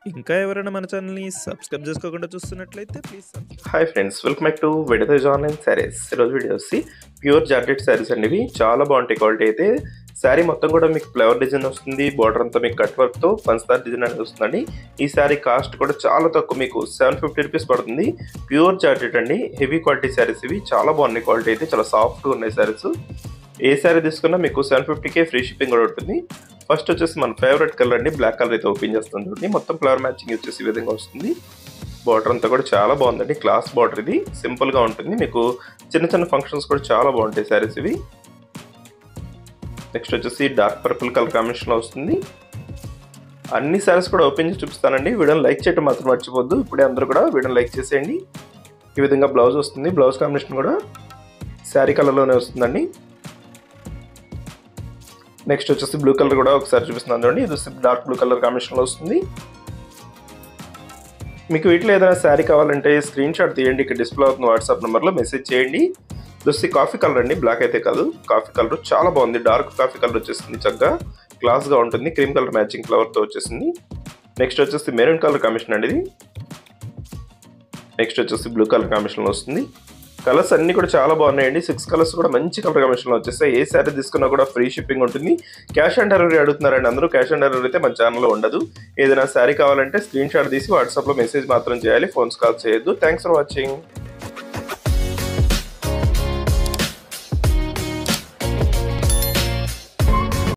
ఇంకా ఎవరైనా మన ఛానల్‌ని సబ్స్క్రైబ్ చేసుకోకుండా చూస్తున్నట్లయితే please subscribe. Hi friends, welcome back to విడతేజ్ ఆన్లైన్ శారీస్. ఈరోజు వీడియో వచ్చి ప్యూర్ జార్జెట్ శారీస్ అండి. ఇవి చాలా బాగుంటాయి. క్వాలిటీ అయితే శారీ మొత్తం కూడా మీకు ఫ్లవర్ డిజైన్ వస్తుంది. బార్డర్ అంతా మీకు కట్ వర్క్తో పంచదార డిజైన్ అనేది వస్తుందండి. ఈ శారీ కాస్ట్ కూడా చాలా తక్కువ, మీకు 750 రూపీస్ పడుతుంది. ప్యూర్ జార్జెట్ అండి, హెవీ క్వాలిటీ శారీస్ ఇవి. చాలా బాగున్నాయి. క్వాలిటీ అయితే చాలా సాఫ్ట్గా ఉన్నాయి శారీస్. ఏ శారీ తీసుకున్నా మీకు 750కే ఫ్రీ షిప్పింగ్ కూడా ఉంటుంది. ఫస్ట్ వచ్చేసి మన ఫేవరెట్ కలర్ అండి, బ్లాక్ కలర్ అయితే ఓపెన్ చేస్తాను చూడండి. మొత్తం ఫ్లవర్ మ్యాచింగ్ వచ్చేసి ఈ విధంగా వస్తుంది. బార్డర్ అంతా కూడా చాలా బాగుందండి, క్లాస్ బార్డర్. ఇది సింపుల్గా ఉంటుంది, మీకు చిన్న చిన్న ఫంక్షన్స్ కూడా చాలా బాగుంటాయి శారీస్ ఇవి. నెక్స్ట్ వచ్చేసి డార్క్ పర్పుల్ కలర్ కాంబినేషన్లో వస్తుంది. అన్ని శారీస్ కూడా ఓపెన్ చేసి చూపిస్తానండి. వీడియోని లైక్ చేయడం మాత్రం మర్చిపోద్దు. ఇప్పుడే అందరూ కూడా వీడియోని లైక్ చేసేయండి. ఈ విధంగా బ్లౌజ్ వస్తుంది. బ్లౌజ్ కాంబినేషన్ కూడా శారీ కలర్లోనే వస్తుందండి. నెక్స్ట్ వచ్చేసి బ్లూ కలర్ కూడా ఒకసారి చూపిస్తున్నాను చూడండి. ఇది డార్క్ బ్లూ కలర్ కాంబినేషన్లో వస్తుంది. మీకు వీటిలో ఏదైనా శారీ కావాలంటే స్క్రీన్ షాట్ తీయండి. ఇక్కడ డిస్ప్లే అవుతున్న వాట్సాప్ నెంబర్లో మెసేజ్ చేయండి. ఇది కాఫీ కలర్ అండి, బ్లాక్ అయితే కాదు. కాఫీ కలర్ చాలా బాగుంది. డార్క్ కాఫీ కలర్ వచ్చేసింది, చక్కగా క్లాస్గా ఉంటుంది. క్రీమ్ కలర్ మ్యాచింగ్ ఫ్లవర్తో వచ్చేసింది. నెక్స్ట్ వచ్చేసి మెరూన్ కలర్ కాంబినేషన్ అండి ఇది. నెక్స్ట్ వచ్చేసి బ్లూ కలర్ కాంబినేషన్లో వస్తుంది. కలర్స్ అన్ని కూడా చాలా బాగున్నాయండి. 6 కలర్స్ కూడా మంచి కలర్ కాంబినేషన్లో వచ్చేస్తాయి. ఏ శారీ తీసుకున్నా కూడా ఫ్రీ షిప్పింగ్ ఉంటుంది. క్యాష్ ఆన్ డెలివరీ అడుగుతున్నారండి అందరూ. క్యాష్ ఆన్ డెలివరీ అయితే మన ఛానల్లో ఉండదు. ఏదైనా శారీ కావాలంటే స్క్రీన్ షాట్ తీసి వాట్సాప్లో మెసేజ్ మాత్రం చేయాలి, ఫోన్స్ కాల్ చేయొద్దు. Thanks for watching.